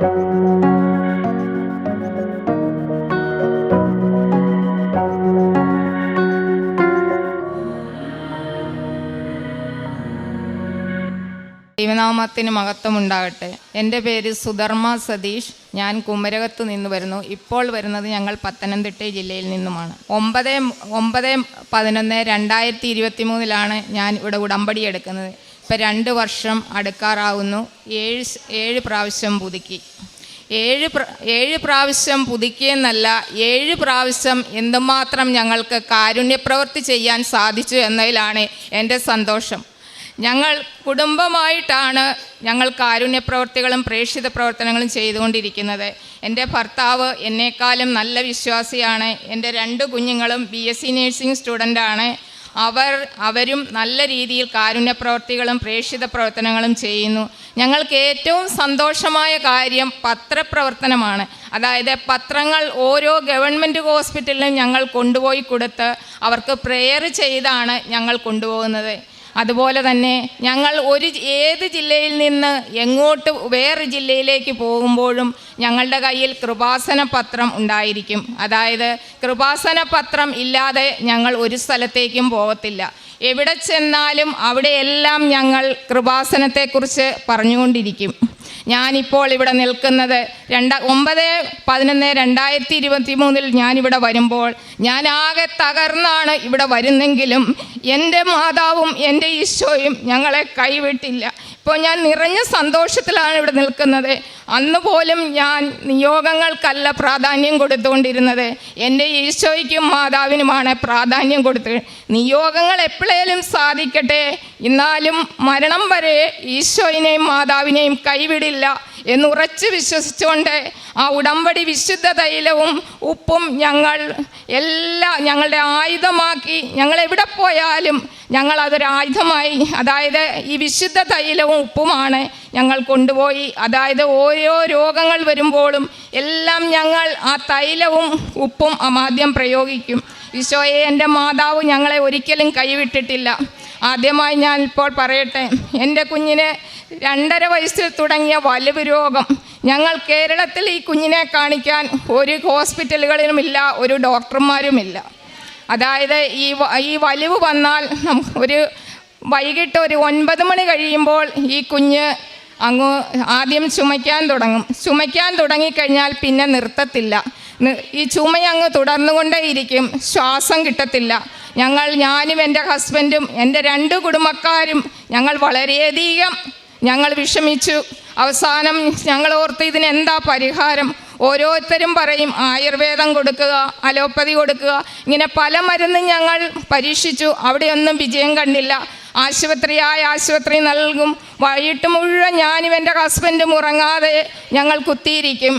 ദൈവനാമത്തിന് മഹത്വമുണ്ടാകട്ടെ. എൻ്റെ പേര് സുധർമ്മ സതീഷ്. ഞാൻ കുമരകത്ത് നിന്ന് വരുന്നു. ഇപ്പോൾ വരുന്നത് ഞങ്ങൾ പത്തനംതിട്ട ജില്ലയിൽ നിന്നുമാണ്. 9/11/2023 ഞാൻ ഇവിടെ ഉടമ്പടി എടുക്കുന്നത്. ഇപ്പം 2 വർഷം അടുക്കാറാവുന്നു. 7 പ്രാവശ്യം പുതുക്കി. 7 പ്രാവശ്യം പുതുക്കിയെന്നല്ല, 7 പ്രാവശ്യം എന്തുമാത്രം ഞങ്ങൾക്ക് കാരുണ്യപ്രവൃത്തി ചെയ്യാൻ സാധിച്ചു എന്നതിലാണ് എൻ്റെ സന്തോഷം. ഞങ്ങൾ കുടുംബമായിട്ടാണ് ഞങ്ങൾ കാരുണ്യപ്രവർത്തികളും പ്രേക്ഷിത പ്രവർത്തനങ്ങളും ചെയ്തുകൊണ്ടിരിക്കുന്നത്. എൻ്റെ ഭർത്താവ് എന്നേക്കാളും നല്ല വിശ്വാസിയാണ്. എൻ്റെ 2 കുഞ്ഞുങ്ങളും BSc നേഴ്സിംഗ് സ്റ്റുഡൻ്റാണ്. അവരും നല്ല രീതിയിൽ കാരുണ്യപ്രവർത്തികളും പ്രേക്ഷിത പ്രവർത്തനങ്ങളും ചെയ്യുന്നു. ഞങ്ങൾക്ക് ഏറ്റവും സന്തോഷമായ കാര്യം പത്രപ്രവർത്തനമാണ്. അതായത് പത്രങ്ങൾ ഓരോ ഗവൺമെൻറ് ഹോസ്പിറ്റലിലും ഞങ്ങൾ കൊണ്ടുപോയി കൊടുത്ത് അവർക്ക് പ്രെയർ ചെയ്താണ് ഞങ്ങൾ കൊണ്ടുപോകുന്നത്. അതുപോലെ തന്നെ ഞങ്ങൾ ഏത് ജില്ലയിൽ നിന്ന് എങ്ങോട്ട് വേറെ ജില്ലയിലേക്ക് പോകുമ്പോഴും ഞങ്ങളുടെ കയ്യിൽ കൃപാസന പത്രം ഉണ്ടായിരിക്കും. അതായത് കൃപാസന പത്രം ഇല്ലാതെ ഞങ്ങൾ ഒരു സ്ഥലത്തേക്കും പോകത്തില്ല. എവിടെ ചെന്നാലും അവിടെയെല്ലാം ഞങ്ങൾ കൃപാസനത്തെക്കുറിച്ച് പറഞ്ഞുകൊണ്ടിരിക്കും. ഞാനിപ്പോൾ ഇവിടെ നിൽക്കുന്നത് 9/11/2023 ഞാനിവിടെ വരുമ്പോൾ ഞാൻ ആകെ തകർന്നാണ് ഇവിടെ വരുന്നെങ്കിലും എൻ്റെ മാതാവും എൻ്റെ ഈശോയും ഞങ്ങളെ കൈവിട്ടില്ല. ഇപ്പോൾ ഞാൻ നിറഞ്ഞ സന്തോഷത്തിലാണ് ഇവിടെ നിൽക്കുന്നത്. അന്ന് പോലും ഞാൻ നിയോഗങ്ങൾക്കല്ല പ്രാധാന്യം കൊടുത്തുകൊണ്ടിരുന്നത്, എൻ്റെ ഈശോയ്ക്കും മാതാവിനുമാണ് പ്രാധാന്യം കൊടുത്തത്. നിയോഗങ്ങൾ എപ്പോഴേലും സാധിക്കട്ടെ, എന്നാലും മരണം വരെ ഈശോയിനെയും മാതാവിനെയും കൈവിടില്ല എന്നുറച്ച് വിശ്വസിച്ചുകൊണ്ട് ആ ഉടമ്പടി വിശുദ്ധ തൈലവും ഉപ്പും ഞങ്ങളുടെ ആയുധമാക്കി, ഞങ്ങൾ എവിടെ പോയാലും ഞങ്ങൾ അതൊരു ആയുധമായി, അതായത് ഈ വിശുദ്ധ തൈലവും ഉപ്പുമാണ് ഞങ്ങൾ കൊണ്ടുപോയി, അതായത് ഓരോ രോഗങ്ങൾ വരുമ്പോഴും എല്ലാം ഞങ്ങൾ ആ തൈലവും ഉപ്പും ആദ്യം പ്രയോഗിക്കും. ഈശോയെ, എൻ്റെ മാതാവ് ഞങ്ങളെ ഒരിക്കലും കൈവിട്ടിട്ടില്ല. ആദ്യമായി ഞാൻ ഇപ്പോൾ പറയട്ടെ, എൻ്റെ കുഞ്ഞിന് 2.5 വയസ്സിൽ തുടങ്ങിയ വലിവ് രോഗം. ഞങ്ങൾ കേരളത്തിൽ ഈ കുഞ്ഞിനെ കാണിക്കാൻ ഒരു ഹോസ്പിറ്റലുകളിലുമില്ല, ഒരു ഡോക്ടർമാരുമില്ല. അതായത് ഈ വലിവ് വന്നാൽ വൈകിട്ട് 9 മണി കഴിയുമ്പോൾ ഈ കുഞ്ഞ് ആദ്യം ചുമയ്ക്കാൻ തുടങ്ങിക്കഴിഞ്ഞാൽ പിന്നെ നിർത്തത്തില്ല. ഈ ചുമയങ്ങ് തുടർന്നുകൊണ്ടേയിരിക്കും, ശ്വാസം കിട്ടത്തില്ല. ഞാനും എൻ്റെ ഹസ്ബൻഡും എൻ്റെ 2 കുടുംബക്കാരും വളരെയധികം വിഷമിച്ചു. അവസാനം ഞങ്ങൾ ഓർത്ത് ഇതിനെന്താ പരിഹാരം. ഓരോരുത്തരും പറയും ആയുർവേദം കൊടുക്കുക, അലോപ്പതി കൊടുക്കുക, ഇങ്ങനെ പല മരുന്നും ഞങ്ങൾ പരീക്ഷിച്ചു. അവിടെയൊന്നും വിജയം കണ്ടില്ല. ആശുപത്രി നൽകും. വൈകിട്ട് മുഴുവൻ ഞാനും എൻ്റെ ഹസ്ബൻഡും ഉറങ്ങാതെ ഞങ്ങൾ കുത്തിയിരിക്കും.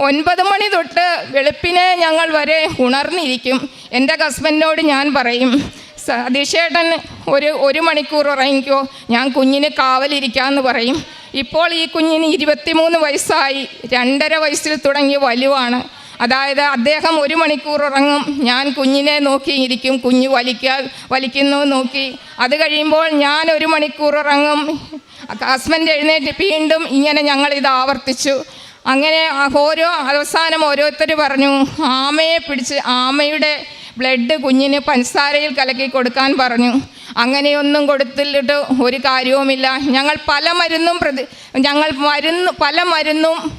9 മണി തൊട്ട് വെളുപ്പിനെ ഞങ്ങൾ വരെ ഉണർന്നിരിക്കും. എൻ്റെ ഹസ്ബൻഡിനോട് ഞാൻ പറയും, സതീഷേട്ടൻ 1 മണിക്കൂർ ഉറങ്ങിക്കോ, ഞാൻ കുഞ്ഞിന് കാവലിരിക്കാമെന്ന് പറയും. ഇപ്പോൾ ഈ കുഞ്ഞിന് 23 വയസ്സായി. 2.5 വയസ്സിൽ തുടങ്ങിയ വലിവാണ്. അതായത് അദ്ദേഹം 1 മണിക്കൂർ ഉറങ്ങും, ഞാൻ കുഞ്ഞിനെ നോക്കിയിരിക്കും, കുഞ്ഞ് വലിക്കുന്നു നോക്കി. അത് കഴിയുമ്പോൾ ഞാൻ 1 മണിക്കൂർ ഉറങ്ങും, ഹസ്ബൻഡ് എഴുന്നേറ്റ് വീണ്ടും ഇങ്ങനെ ഞങ്ങളിത് ആവർത്തിച്ചു. അങ്ങനെ അവസാനം ഓരോരുത്തർ പറഞ്ഞു, ആമയുടെ ബ്ലഡ് കുഞ്ഞിന് പഞ്ചസാരയിൽ കലക്കി കൊടുക്കാൻ പറഞ്ഞു. അങ്ങനെയൊന്നും കൊടുത്തിട്ട് ഒരു കാര്യവുമില്ല. ഞങ്ങൾ പല മരുന്നും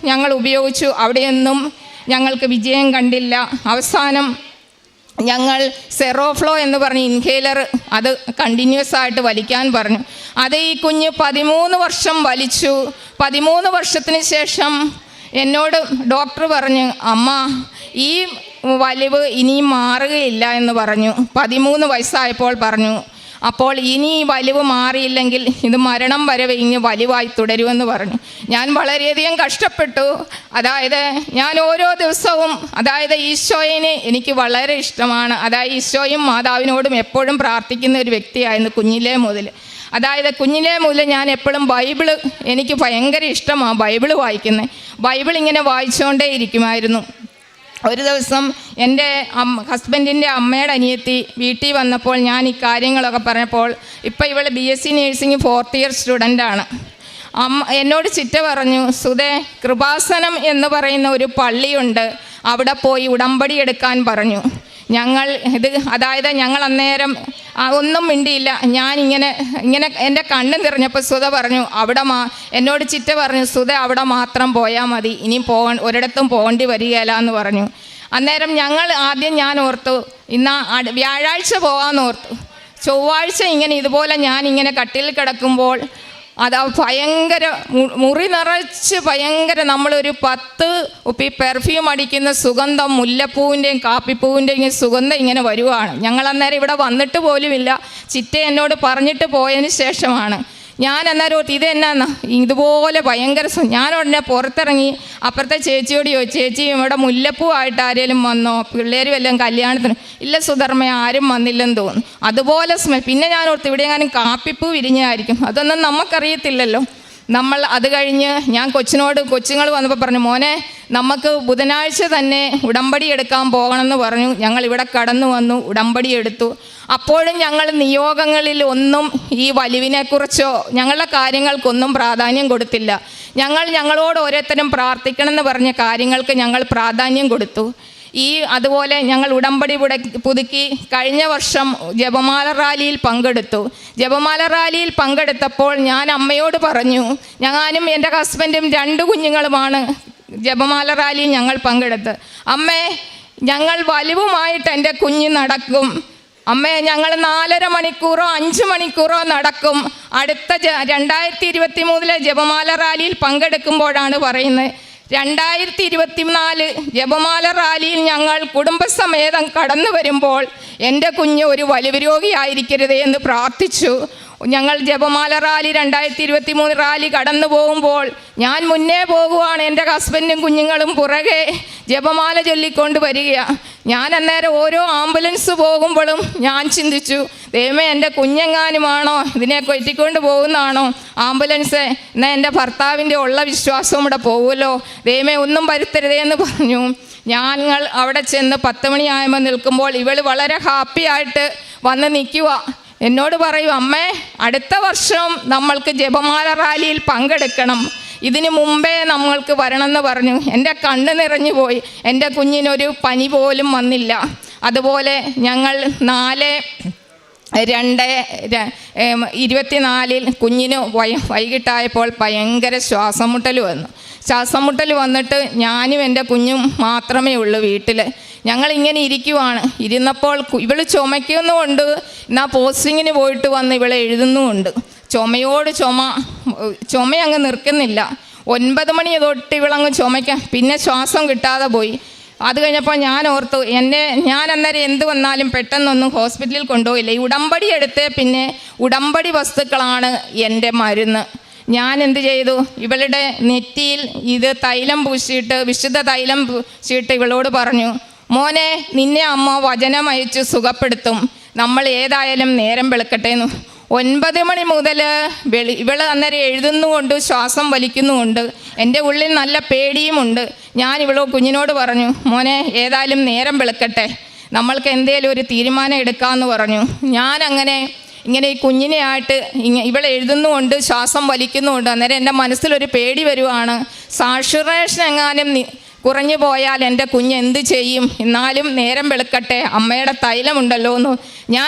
ഞങ്ങൾ ഉപയോഗിച്ചു. അവിടെയൊന്നും ഞങ്ങൾക്ക് വിജയം കണ്ടില്ല. അവസാനം ഞങ്ങൾ സെറോഫ്ലോ എന്ന് പറഞ്ഞ ഇൻഹേലർ അത് കണ്ടിന്യൂസ് ആയിട്ട് വലിക്കാൻ പറഞ്ഞു. അത് ഈ കുഞ്ഞ് 13 വർഷം വലിച്ചു. 13 വർഷത്തിന് ശേഷം എന്നോട് ഡോക്ടർ പറഞ്ഞു, അമ്മ ഈ വലിവ് ഇനിയും മാറുകയില്ല എന്ന് പറഞ്ഞു. 13 വയസ്സായപ്പോൾ പറഞ്ഞു. അപ്പോൾ ഇനി ഈ വലിവ് മാറിയില്ലെങ്കിൽ ഇത് മരണം വരെ ഇനി വലിവായി തുടരുമെന്ന് പറഞ്ഞു. ഞാൻ വളരെയധികം കഷ്ടപ്പെട്ടു. അതായത് ഞാൻ ഓരോ ദിവസവും, അതായത് ഈശോയിനെ എനിക്ക് വളരെ ഇഷ്ടമാണ്. അതായത് ഈശോയും മാതാവിനോടും എപ്പോഴും പ്രാർത്ഥിക്കുന്ന ഒരു വ്യക്തിയായിരുന്നു കുഞ്ഞിലേ മുതൽ. ഞാൻ എപ്പോഴും ബൈബിള് എനിക്ക് ഭയങ്കര ഇഷ്ടമാണ്. ബൈബിള് വായിക്കുന്നത്, ബൈബിൾ ഇങ്ങനെ വായിച്ചുകൊണ്ടേ ഇരിക്കുമായിരുന്നു. ഒരു ദിവസം എൻ്റെ ഹസ്ബൻഡിൻ്റെ അമ്മയുടെ അനിയത്തി വീട്ടിൽ വന്നപ്പോൾ ഞാൻ ഈ കാര്യങ്ങളൊക്കെ പറഞ്ഞപ്പോൾ, ഇപ്പോൾ ഇവൾ BSc നേഴ്സിംഗ് 4th ഇയർ സ്റ്റുഡൻ്റാണ്. എന്നോട് ചിറ്റ പറഞ്ഞു, സുധേ, കൃപാസനം എന്ന് പറയുന്ന ഒരു പള്ളിയുണ്ട്, അവിടെ പോയി ഉടമ്പടി എടുക്കാൻ പറഞ്ഞു. അതായത് ഞങ്ങൾ അന്നേരം ഒന്നും മിണ്ടിയില്ല. ഞാനിങ്ങനെ എൻ്റെ കണ്ണ് നിറഞ്ഞപ്പോൾ സുധ പറഞ്ഞു, എന്നോട് ചിറ്റ പറഞ്ഞു, സുധ അവിടെ മാത്രം പോയാൽ മതി, ഇനി ഒരിടത്തും പോകേണ്ടി വരികയില്ല എന്ന് പറഞ്ഞു. അന്നേരം ഞാൻ ഓർത്തു വ്യാഴാഴ്ച പോകാമെന്ന് ഓർത്തു. ചൊവ്വാഴ്ച ഇതുപോലെ ഞാനിങ്ങനെ കട്ടിലിൽ കിടക്കുമ്പോൾ ഭയങ്കര മുറി നിറച്ച് നമ്മളൊരു 10 കുപ്പി പെർഫ്യൂം അടിക്കുന്ന സുഗന്ധം, മുല്ലപ്പൂവിൻ്റെയും കാപ്പിപ്പൂവിൻ്റെയും സുഗന്ധം ഇങ്ങനെ വരുവാണ്. ഞങ്ങളന്നേരം ഇവിടെ വന്നിട്ട് പോലുമില്ല. ചിറ്റ എന്നോട് പറഞ്ഞിട്ട് പോയതിന് ശേഷമാണ്. ഞാൻ അന്നേരം ഇതെന്നാ ഇതുപോലെ ഭയങ്കര ഞാൻ ഉടനെ പുറത്തിറങ്ങി അപ്പുറത്തെ ചേച്ചിയോട് ചോദിച്ചു, ചേച്ചി ഇവിടെ മുല്ലപ്പൂ ആയിട്ട് ആരെങ്കിലും വന്നോ, പിള്ളേർ വല്ലതും കല്യാണത്തിന്? ഇല്ല സുധർമ്മ, ആരും വന്നില്ലെന്ന് തോന്നുന്നു. അതുപോലെ സ്മെൽ. പിന്നെ ഞാൻ ഓർത്ത് ഇവിടെ എങ്ങാനും കാപ്പിപ്പൂ വിരിഞ്ഞായിരിക്കും, അതൊന്നും നമുക്കറിയത്തില്ലല്ലോ. അത് കഴിഞ്ഞ് ഞാൻ കൊച്ചുങ്ങൾ വന്നപ്പോൾ പറഞ്ഞു, മോനെ നമുക്ക് ബുധനാഴ്ച തന്നെ ഉടമ്പടി എടുക്കാൻ പോകണമെന്ന് പറഞ്ഞു. ഞങ്ങൾ ഇവിടെ കടന്നു വന്നു, ഉടമ്പടി എടുത്തു. അപ്പോഴും ഞങ്ങൾ നിയോഗങ്ങളിൽ ഒന്നും ഈ വലിവിനെക്കുറിച്ചോ ഞങ്ങളുടെ കാര്യങ്ങൾക്കൊന്നും പ്രാധാന്യം കൊടുത്തില്ല. ഞങ്ങളോട് ഓരോരുത്തരും പ്രാർത്ഥിക്കണമെന്ന് പറഞ്ഞ കാര്യങ്ങൾക്ക് ഞങ്ങൾ പ്രാധാന്യം കൊടുത്തു. അതുപോലെ ഞങ്ങൾ ഉടമ്പടി പുതുക്കി കഴിഞ്ഞ വർഷം ജപമാല റാലിയിൽ പങ്കെടുത്തു. ജപമാല റാലിയിൽ പങ്കെടുത്തപ്പോൾ ഞാൻ അമ്മയോട് പറഞ്ഞു, ഞാനും എൻ്റെ ഹസ്ബൻഡും 2 കുഞ്ഞുങ്ങളുമാണ് ജപമാല റാലിയിൽ ഞങ്ങൾ പങ്കെടുത്ത്. അമ്മേ, ഞങ്ങൾ വലിവുമായിട്ട് എൻ്റെ കുഞ്ഞ് നടക്കും. അമ്മേ, ഞങ്ങൾ 4.5 മണിക്കൂറോ 5 മണിക്കൂറോ നടക്കും. അടുത്ത 2023 ജപമാല റാലിയിൽ പങ്കെടുക്കുമ്പോഴാണ് പറയുന്നത്. 2024 ജപമാല റാലിയിൽ ഞങ്ങൾ കുടുംബസമേതം കടന്നു വരുമ്പോൾ എൻ്റെ കുഞ്ഞ് ഒരു വലിവ് രോഗിയായിരിക്കരുതേ എന്ന് പ്രാർത്ഥിച്ചു. ഞങ്ങൾ ജപമാല റാലി 2023 റാലി കടന്നു പോകുമ്പോൾ ഞാൻ മുന്നേ പോകുവാണ്, എൻ്റെ ഹസ്ബൻഡും കുഞ്ഞുങ്ങളും പുറകെ ജപമാല ചൊല്ലിക്കൊണ്ട് വരികയാണ്. ഞാൻ അന്നേരം ഓരോ ആംബുലൻസ് പോകുമ്പോഴും ഞാൻ ചിന്തിച്ചു, ദൈവമേ, എൻ്റെ കുഞ്ഞെങ്ങാനുമാണോ ഇതിനെ കൊറ്റിക്കൊണ്ട് പോകുന്നതാണോ ആംബുലൻസ്? എന്നാൽ എൻ്റെ ഭർത്താവിൻ്റെ ഉള്ള വിശ്വാസവും ഇവിടെ പോകുമല്ലോ, ദൈവമേ ഒന്നും വരുത്തരുതേ എന്ന് പറഞ്ഞു. ഞങ്ങൾ അവിടെ ചെന്ന് 10 മണിയാകുമ്പോൾ നിൽക്കുമ്പോൾ ഇവൾ വളരെ ഹാപ്പി ആയിട്ട് വന്ന് നിൽക്കുക. എന്നോട് പറയും, അമ്മേ, അടുത്ത വർഷം നമ്മൾക്ക് ജപമാല റാലിയിൽ പങ്കെടുക്കണം, ഇതിനു മുമ്പേ നമ്മൾക്ക് വരണമെന്ന് പറഞ്ഞു. എൻ്റെ കണ്ണ് നിറഞ്ഞു പോയി. എൻ്റെ കുഞ്ഞിനൊരു പനി പോലും വന്നില്ല. അതുപോലെ ഞങ്ങൾ 4/2/24 കുഞ്ഞിന് വൈകിട്ടായപ്പോൾ ഭയങ്കര ശ്വാസം മുട്ടൽ വന്നിട്ട് ഞാനും എൻ്റെ കുഞ്ഞും മാത്രമേ ഉള്ളൂ വീട്ടിൽ. ഞങ്ങളിങ്ങനെ ഇരിക്കുവാണ്. ഇരുന്നപ്പോൾ ഇവൾ ചുമയ്ക്കുന്നുമുണ്ട്, എന്നാൽ പോസ്റ്റിങ്ങിന് പോയിട്ട് വന്ന് ഇവളെ എഴുതുന്നുമുണ്ട്. ചുമ അങ്ങ് നിൽക്കുന്നില്ല. 9 മണി തൊട്ട് ഇവളങ്ങ് ചുമയ്ക്കാൻ, പിന്നെ ശ്വാസം കിട്ടാതെ പോയി. അത് കഴിഞ്ഞപ്പോൾ ഞാൻ ഓർത്തു, ഞാൻ അന്നേരം എന്ത് വന്നാലും പെട്ടെന്നൊന്നും ഹോസ്പിറ്റലിൽ കൊണ്ടുപോയില്ല. ഈ ഉടമ്പടി എടുത്ത് പിന്നെ ഉടമ്പടി വസ്തുക്കളാണ് എൻ്റെ മരുന്ന്. ഞാൻ എന്ത് ചെയ്തു, ഇവളുടെ നെറ്റിയിൽ തൈലം പൂശിയിട്ട്, വിശുദ്ധ തൈലം പൂശിയിട്ട് ഇവളോട് പറഞ്ഞു, മോനെ, നിന്നെ അമ്മ വചനം അയച്ച് സുഖപ്പെടുത്തും, നമ്മൾ ഏതായാലും നേരം വെളുക്കട്ടേന്ന്. 9 മണി മുതൽ ഇവൾ അന്നേരം എഴുതുന്നുമുണ്ട്, ശ്വാസം വലിക്കുന്നുമുണ്ട്. എൻ്റെ ഉള്ളിൽ നല്ല പേടിയുമുണ്ട്. ഞാൻ കുഞ്ഞിനോട് പറഞ്ഞു, മോനെ, ഏതായാലും നേരം വെളുക്കട്ടെ, നമ്മൾക്ക് എന്തേലും ഒരു തീരുമാനം എടുക്കാമെന്ന് പറഞ്ഞു. ഞാനങ്ങനെ ഈ കുഞ്ഞിനെയായിട്ട് ഇവൾ എഴുതുന്നുമുണ്ട്, ശ്വാസം വലിക്കുന്നുമുണ്ട്. അന്നേരം എൻ്റെ മനസ്സിലൊരു പേടി വരുവാണ്, സാച്ചുറേഷൻ എങ്ങാനും കുറഞ്ഞു പോയാൽ എൻ്റെ കുഞ്ഞ് എന്ത് ചെയ്യും? എന്നാലും നേരം വെളുക്കട്ടെ, അമ്മയുടെ തൈലമുണ്ടല്ലോ എന്ന്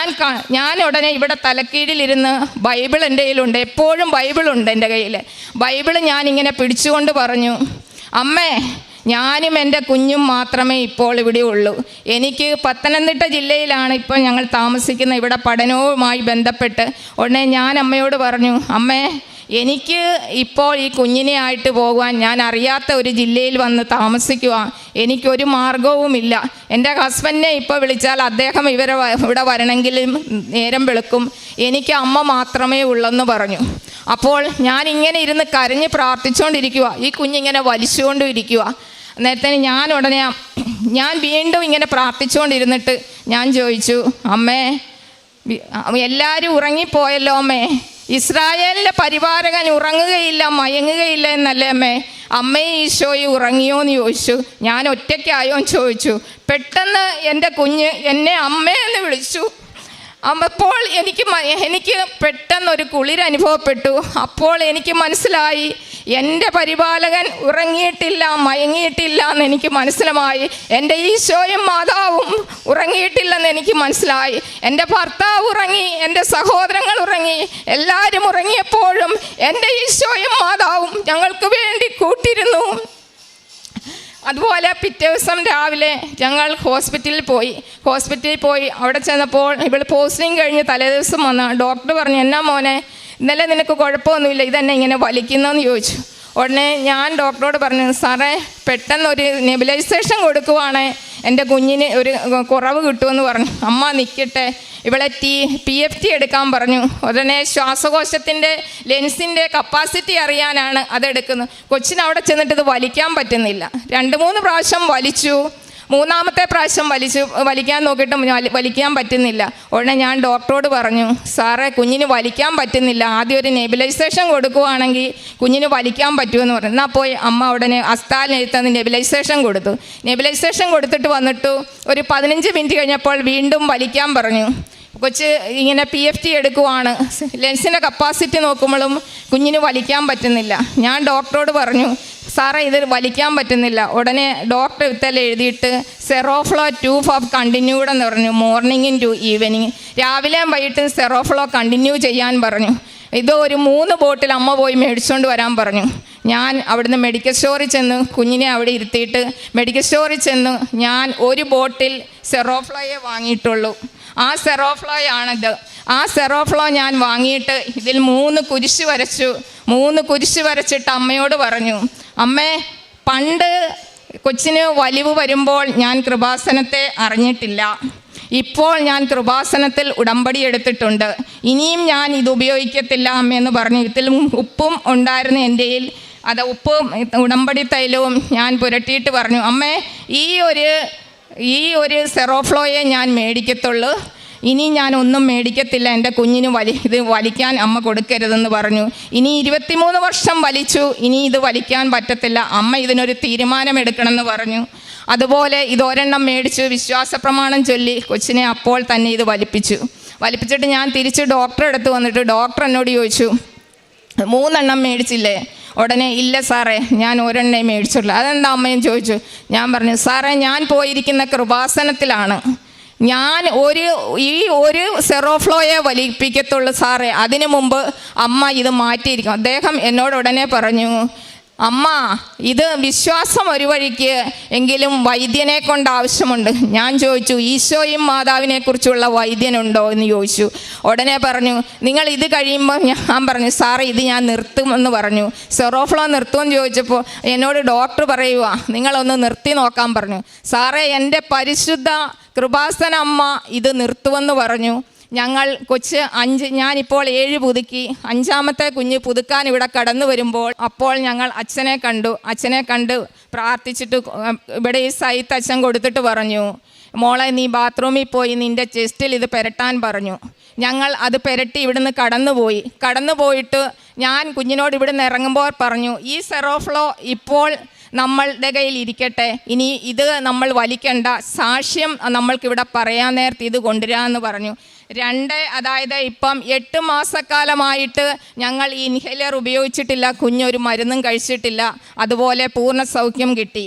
ഞാൻ ഉടനെ ഇവിടെ തലക്കീഴിലിരുന്ന് ബൈബിൾ എൻ്റെ കയ്യിലുണ്ട്, എപ്പോഴും ബൈബിളുണ്ട് എൻ്റെ കയ്യിൽ. ബൈബിൾ ഞാനിങ്ങനെ പിടിച്ചുകൊണ്ട് പറഞ്ഞു, അമ്മേ, ഞാനും എൻ്റെ കുഞ്ഞും മാത്രമേ ഇപ്പോൾ ഇവിടെ ഉള്ളൂ. എനിക്ക് പത്തനംതിട്ട ജില്ലയിലാണ് ഇപ്പോൾ ഞങ്ങൾ താമസിക്കുന്ന. ഇവിടെ പഠനവുമായി ബന്ധപ്പെട്ട് ഉടനെ ഞാൻ അമ്മയോട് പറഞ്ഞു, അമ്മേ, എനിക്ക് ഇപ്പോൾ ഈ കുഞ്ഞിനെ ആയിട്ട് പോകുവാൻ ഞാൻ അറിയാത്ത ഒരു ജില്ലയിൽ വന്ന് താമസിക്കുക, എനിക്കൊരു മാർഗവുമില്ല. എൻ്റെ ഹസ്ബൻഡിനെ ഇപ്പോൾ വിളിച്ചാൽ അദ്ദേഹം ഇവിടെ വരണമെങ്കിലും നേരം വെളുക്കും, എനിക്ക് അമ്മ മാത്രമേ ഉള്ളെന്ന് പറഞ്ഞു. അപ്പോൾ ഞാനിങ്ങനെ ഇരുന്ന് കരഞ്ഞ് പ്രാർത്ഥിച്ചുകൊണ്ടിരിക്കുക, ഈ കുഞ്ഞിങ്ങനെ വലിച്ചുകൊണ്ടും ഇരിക്കുക. നേരത്തെ ഞാൻ വീണ്ടും ഇങ്ങനെ പ്രാർത്ഥിച്ചുകൊണ്ടിരുന്നിട്ട് ഞാൻ ചോദിച്ചു, അമ്മേ, എല്ലാവരും ഉറങ്ങിപ്പോയല്ലോ അമ്മേ, ഇസ്രായേലിൻ്റെ പരിപാലകൻ ഉറങ്ങുകയില്ല മയങ്ങുകയില്ല എന്നല്ലേ അമ്മേ, അമ്മയെ ഈശോയെ ഉറങ്ങിയോ എന്ന് ചോദിച്ചു. ഞാൻ ഒറ്റയ്ക്കായോ എന്ന് ചോദിച്ചു. പെട്ടെന്ന് എൻ്റെ കുഞ്ഞ് എന്നെ അമ്മയെന്ന് വിളിച്ചു. അപ്പോൾ എനിക്ക് പെട്ടെന്നൊരു കുളിരനുഭവപ്പെട്ടു. അപ്പോൾ എനിക്ക് മനസ്സിലായി, എൻ്റെ പരിപാലകൻ ഉറങ്ങിയിട്ടില്ല, മയങ്ങിയിട്ടില്ല എന്ന് എനിക്ക് മനസ്സിലായി. എൻ്റെ ഈശോയും മാതാവും ഉറങ്ങിയിട്ടില്ലെന്ന് എനിക്ക് മനസ്സിലായി. എൻ്റെ ഭർത്താവ് ഉറങ്ങി, എൻ്റെ സഹോദരങ്ങൾ ഉറങ്ങി, എല്ലാവരും ഉറങ്ങിയപ്പോഴും എൻ്റെ ഈശോയും മാതാവും ഞങ്ങൾക്ക് വേണ്ടി കൂട്ടിരുന്നു. അതുപോലെ പിറ്റേ ദിവസം രാവിലെ ഞങ്ങൾ ഹോസ്പിറ്റലിൽ പോയി അവിടെ ചെന്നപ്പോൾ ഇവൾ പോസ്റ്റിംഗ് കഴിഞ്ഞ് തലേദിവസം വന്ന ഡോക്ടർ പറഞ്ഞു, എന്നാ മോനെ ഇന്നലെ നിനക്ക് കുഴപ്പമൊന്നുമില്ല, ഇതെന്നെ ഇങ്ങനെ വലിക്കുന്നതെന്ന് ചോദിച്ചു. ഉടനെ ഞാൻ ഡോക്ടറോട് പറഞ്ഞു, സാറേ പെട്ടെന്നൊരു നെബുലൈസേഷൻ കൊടുക്കുവാണ്, എൻ്റെ കുഞ്ഞിന് ഒരു കുറവ് കിട്ടുമെന്ന് പറഞ്ഞു. അമ്മ നിൽക്കട്ടെ, ഇവളെ PFT എടുക്കാൻ പറഞ്ഞു. ഉടനെ ശ്വാസകോശത്തിൻ്റെ ലെൻസിൻ്റെ കപ്പാസിറ്റി അറിയാനാണ് അതെടുക്കുന്നത്. കൊച്ചിന് അവിടെ ചെന്നിട്ട് ഇത് വലിക്കാൻ പറ്റുന്നില്ല. 2-3 പ്രാവശ്യം വലിച്ചു. 3-ാമത്തെ പ്രാവശ്യം വലിക്കാൻ നോക്കിയിട്ടും വലിക്കാൻ പറ്റുന്നില്ല. ഉടനെ ഞാൻ ഡോക്ടറോട് പറഞ്ഞു, സാറേ കുഞ്ഞിന് വലിക്കാൻ പറ്റുന്നില്ല, ആദ്യം ഒരു നെബുലൈസേഷൻ കൊടുക്കുവാണെങ്കിൽ കുഞ്ഞിന് വലിക്കാൻ പറ്റുമെന്ന് പറഞ്ഞു. എന്നാൽ പോയി അമ്മ ഉടനെ അസ്താലിനെടുത്തന്ന് നെബുലൈസേഷൻ കൊടുത്തു. നെബുലൈസേഷൻ കൊടുത്തിട്ട് വന്നിട്ട് ഒരു 15 മിനിറ്റ് കഴിഞ്ഞപ്പോൾ വീണ്ടും വലിക്കാൻ പറഞ്ഞു. കൊച്ച് ഇങ്ങനെ PFT എടുക്കുവാണ്. ലെൻസിൻ്റെ കപ്പാസിറ്റി നോക്കുമ്പോഴും കുഞ്ഞിന് വലിക്കാൻ പറ്റുന്നില്ല. ഞാൻ ഡോക്ടറോട് പറഞ്ഞു, സാറേ ഇത് വലിക്കാൻ പറ്റുന്നില്ല. ഉടനെ ഡോക്ടർ ഇത്തല എഴുതിയിട്ട് സെറോഫ്ലോ 2 ഓഫ് കണ്ടിന്യൂഡ് എന്ന് പറഞ്ഞു. മോർണിംഗ് ടു ഈവനിങ്, രാവിലെയും വൈകിട്ടും സെറോഫ്ലോ കണ്ടിന്യൂ ചെയ്യാൻ പറഞ്ഞു. ഇത് ഒരു 3 ബോട്ടിൽ അമ്മ പോയി മേടിച്ചുകൊണ്ട് വരാൻ പറഞ്ഞു. ഞാൻ അവിടുന്ന് മെഡിക്കൽ സ്റ്റോറിൽ ചെന്ന് കുഞ്ഞിനെ അവിടെ ഇരുത്തിയിട്ട് മെഡിക്കൽ സ്റ്റോറിൽ ചെന്ന് ഞാൻ 1 ബോട്ടിൽ സെറോഫ്ലോയെ വാങ്ങിയിട്ടുള്ളൂ. ആ സെറോഫ്ലോയാണിത്. ആ സെറോഫ്ലോ ഞാൻ വാങ്ങിയിട്ട് ഇതിൽ 3 കുരിശ് വരച്ചു. 3 കുരിശ് വരച്ചിട്ട് അമ്മയോട് പറഞ്ഞു, അമ്മേ പണ്ട് കൊച്ചിന് വലിവ് വരുമ്പോൾ ഞാൻ കൃപാസനത്തെ അറിഞ്ഞിട്ടില്ല, ഇപ്പോൾ ഞാൻ കൃപാസനത്തിൽ ഉടമ്പടി എടുത്തിട്ടുണ്ട്, ഇനിയും ഞാൻ ഇത് ഉപയോഗിക്കത്തില്ല അമ്മയെന്ന് പറഞ്ഞു. ഇതിൽ ഉപ്പും ഉണ്ടായിരുന്നു എൻ്റെ കയ്യിൽ. അത് ഉപ്പും ഉടമ്പടി തൈലവും ഞാൻ പുരട്ടിയിട്ട് പറഞ്ഞു, അമ്മേ ഈ ഒരു സെറോഫ്ലോയെ ഞാൻ മേടിക്കത്തുള്ളൂ, ഇനി ഞാൻ ഒന്നും മേടിക്കത്തില്ല, എൻ്റെ കുഞ്ഞിന് ഇത് വലിക്കാൻ അമ്മ കൊടുക്കരുതെന്ന് പറഞ്ഞു. ഇനി 23 വർഷം വലിച്ചു, ഇനി ഇത് വലിക്കാൻ പറ്റത്തില്ല, അമ്മ ഇതിനൊരു തീരുമാനമെടുക്കണമെന്ന് പറഞ്ഞു. അതുപോലെ ഇതൊരെണ്ണം മേടിച്ചു, വിശ്വാസ പ്രമാണം ചൊല്ലി കൊച്ചിനെ അപ്പോൾ തന്നെ ഇത് വലിപ്പിച്ചിട്ട് ഞാൻ തിരിച്ച് ഡോക്ടറെ അടുത്ത് വന്നിട്ട് ഡോക്ടർ എന്നോട് ചോദിച്ചു, 3 എണ്ണം മേടിച്ചില്ലേ? ഉടനെ ഇല്ല സാറേ, ഞാൻ 1 എണ്ണേ മേടിച്ചുള്ളൂ. അതെന്താ അമ്മയും ചോദിച്ചു. ഞാൻ പറഞ്ഞു, സാറേ ഞാൻ പോയിരിക്കുന്ന കൃപാസനത്തിലാണ്, ഞാൻ ഒരു സെറോഫ്ലോയെ വലിപ്പിക്കത്തുള്ളൂ സാറേ, അതിനു മുമ്പ് അമ്മ ഇത് മാറ്റിയിരിക്കും. അദ്ദേഹം എന്നോട് ഉടനെ പറഞ്ഞു, അമ്മ ഇത് വിശ്വാസം ഒരു വഴിക്ക്, എങ്കിലും വൈദ്യനെ കൊണ്ട് ആവശ്യമുണ്ട്. ഞാൻ ചോദിച്ചു, ഈശോയും മാതാവിനെ കുറിച്ചുള്ള വൈദ്യനുണ്ടോ എന്ന് ചോദിച്ചു. ഉടനെ പറഞ്ഞു, നിങ്ങൾ ഇത് കഴിയുമ്പോൾ ഞാൻ പറഞ്ഞു, സാറേ ഇത് ഞാൻ നിർത്തുമെന്ന് പറഞ്ഞു. സെറോഫ്ലോ നിർത്തുമെന്ന് ചോദിച്ചപ്പോൾ എന്നോട് ഡോക്ടർ പറയുക, നിങ്ങളൊന്ന് നിർത്തി നോക്കാൻ പറഞ്ഞു. സാറേ എൻ്റെ പരിശുദ്ധ കൃപാസന അമ്മ ഇത് നിർത്തുമെന്ന് പറഞ്ഞു. ഞങ്ങൾ ഞാനിപ്പോൾ 7 പുതുക്കി, 5-ാമത്തെ കുഞ്ഞ് പുതുക്കാൻ ഇവിടെ കടന്നു വരുമ്പോൾ അപ്പോൾ ഞങ്ങൾ അച്ഛനെ കണ്ട് പ്രാർത്ഥിച്ചിട്ട് ഇവിടെ ഈ സൈത്ത് അച്ഛൻ കൊടുത്തിട്ട് പറഞ്ഞു, മോളെ നീ ബാത്റൂമിൽ പോയി നിൻ്റെ ചെസ്റ്റിൽ ഇത് പെരട്ടാൻ പറഞ്ഞു. ഞങ്ങൾ അത് പെരട്ടി ഇവിടുന്ന് കടന്നുപോയിട്ട് ഞാൻ കുഞ്ഞിനോട് ഇവിടുന്ന് ഇറങ്ങുമ്പോൾ പറഞ്ഞു, ഈ സെറോഫ്ലോ ഇപ്പോൾ നമ്മളുടെ കയ്യിൽ ഇരിക്കട്ടെ, ഇനി ഇത് നമ്മൾ വലിക്കണ്ട, സാക്ഷ്യം നമ്മൾക്കിവിടെ പറയാൻ നേരത്തെ ഇത് കൊണ്ടുവരാമെന്ന് പറഞ്ഞു. അതായത് ഇപ്പം 8 മാസക്കാലമായിട്ട് ഞങ്ങൾ ഈ ഇൻഹേലർ ഉപയോഗിച്ചിട്ടില്ല, കുഞ്ഞൊരു മരുന്നും കഴിച്ചിട്ടില്ല. അതുപോലെ പൂർണ്ണ സൗഖ്യം കിട്ടി.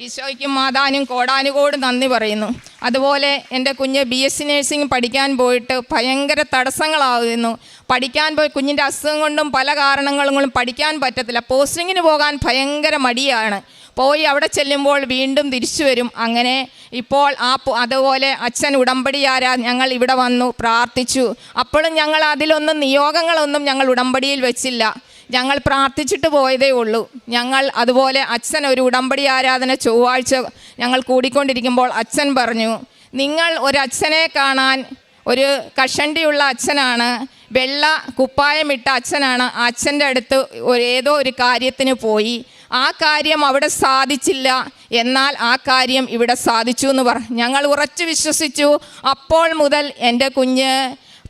ഈശോയ്ക്കും മാതാവിനും കോടാനുകോട് നന്ദി പറയുന്നു. അതുപോലെ എൻ്റെ കുഞ്ഞ് BSc നഴ്സിംഗ് പഠിക്കാൻ പോയിട്ട് ഭയങ്കര തടസ്സങ്ങളാകുന്നു. പഠിക്കാൻ പോയി കുഞ്ഞിൻ്റെ അസുഖം കൊണ്ടും പല കാരണങ്ങളും കൊണ്ടും പഠിക്കാൻ പറ്റത്തില്ല. പോസ്റ്റിങ്ങിന് പോകാൻ ഭയങ്കര മടിയാണ്. പോയി അവിടെ ചെല്ലുമ്പോൾ വീണ്ടും തിരിച്ചു വരും. അങ്ങനെ ഇപ്പോൾ അതുപോലെ അച്ഛൻ ഉടമ്പടിയാരാ ഞങ്ങൾ ഇവിടെ വന്നു പ്രാർത്ഥിച്ചു. അപ്പോഴും ഞങ്ങൾ നിയോഗങ്ങളൊന്നും ഞങ്ങൾ ഉടമ്പടിയിൽ വെച്ചില്ല, ഞങ്ങൾ പ്രാർത്ഥിച്ചിട്ട് പോയതേ ഉള്ളൂ. ഞങ്ങൾ അതുപോലെ അച്ഛൻ ഒരു ഉടമ്പടി ആരാധന ചൊവ്വാഴ്ച ഞങ്ങൾ കൂടിക്കൊണ്ടിരിക്കുമ്പോൾ അച്ഛൻ പറഞ്ഞു, നിങ്ങൾ ഒരച്ഛനെ കാണാൻ ഒരു കഷണ്ടിയുള്ള അച്ഛനാണ്, വെള്ള കുപ്പായമിട്ട അച്ഛനാണ്. അച്ഛൻ്റെ അടുത്ത് ഏതോ ഒരു കാര്യത്തിന് പോയി, ആ കാര്യം അവിടെ സാധിച്ചില്ല, എന്നാൽ ആ കാര്യം ഇവിടെ സാധിച്ചു എന്ന് പറഞ്ഞു. ഞങ്ങൾ ഉറച്ചു വിശ്വസിച്ചു. അപ്പോൾ മുതൽ എൻ്റെ കുഞ്ഞ്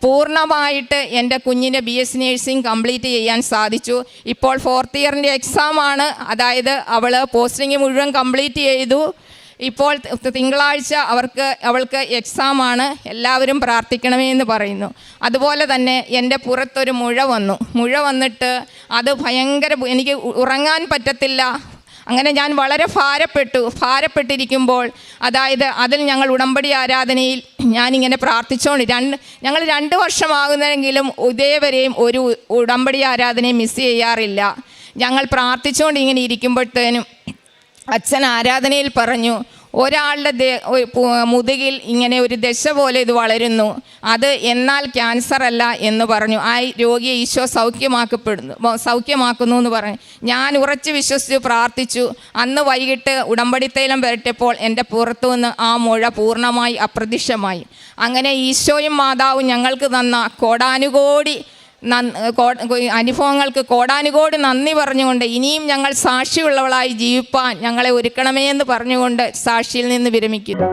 പൂർണ്ണമായിട്ട് എൻ്റെ കുഞ്ഞിൻ്റെ BSc നഴ്സിംഗ് കംപ്ലീറ്റ് ചെയ്യാൻ സാധിച്ചു. ഇപ്പോൾ 4th ഇയറിൻ്റെ എക്സാമാണ്, അതായത് അവൾ പോസ്റ്റിംഗ് മുഴുവൻ കംപ്ലീറ്റ് ചെയ്തു. ഇപ്പോൾ തിങ്കളാഴ്ച അവൾക്ക് എക്സാമാണ്, എല്ലാവരും പ്രാർത്ഥിക്കണമേ എന്ന് പറയുന്നു. അതുപോലെ തന്നെ എൻ്റെ പുറത്തൊരു മുഴ വന്നിട്ട് അത് ഭയങ്കര, എനിക്ക് ഉറങ്ങാൻ പറ്റത്തില്ല. അങ്ങനെ ഞാൻ വളരെ ഭാരപ്പെട്ടിരിക്കുമ്പോൾ, അതായത് അതിൽ ഞങ്ങൾ ഉടമ്പടി ആരാധനയിൽ ഞാനിങ്ങനെ ഞങ്ങൾ 2 വർഷമാകുന്നെങ്കിലും ഇതേവരെയും ഒരു ഉടമ്പടി ആരാധനയും മിസ് ചെയ്യാറില്ല. ഞങ്ങൾ പ്രാർത്ഥിച്ചുകൊണ്ട് ഇങ്ങനെ ഇരിക്കുമ്പോഴത്തേനും അച്ഛൻ ആരാധനയിൽ പറഞ്ഞു, ഒരാളുടെ മുതുകിൽ ഇങ്ങനെ ഒരു ദശ പോലെ ഇത് വളരുന്നു, അത് എന്നാൽ ക്യാൻസർ അല്ല എന്ന് പറഞ്ഞു. ആ രോഗിയെ ഈശോ സൗഖ്യമാക്കുന്നു എന്ന് പറഞ്ഞു. ഞാൻ ഉറച്ചു വിശ്വസിച്ചു പ്രാർത്ഥിച്ചു. അന്ന് വൈകിട്ട് ഉടമ്പടി തൈലം പുരട്ടിയപ്പോൾ എൻ്റെ പുറത്തുനിന്ന് ആ മുഴ പൂർണ്ണമായി അപ്രത്യക്ഷമായി. അങ്ങനെ ഈശോയും മാതാവും ഞങ്ങൾക്ക് തന്ന കോടാനുകോടി അനുഭവങ്ങൾക്ക് കോടാനുകോടി നന്ദി പറഞ്ഞുകൊണ്ട് ഇനിയും ഞങ്ങൾ സാക്ഷിയുള്ളവളായി ജീവിപ്പാൻ ഞങ്ങളെ ഒരുക്കണമേ എന്ന് പറഞ്ഞുകൊണ്ട് സാക്ഷിയിൽ നിന്ന് വിരമിക്കുന്നു.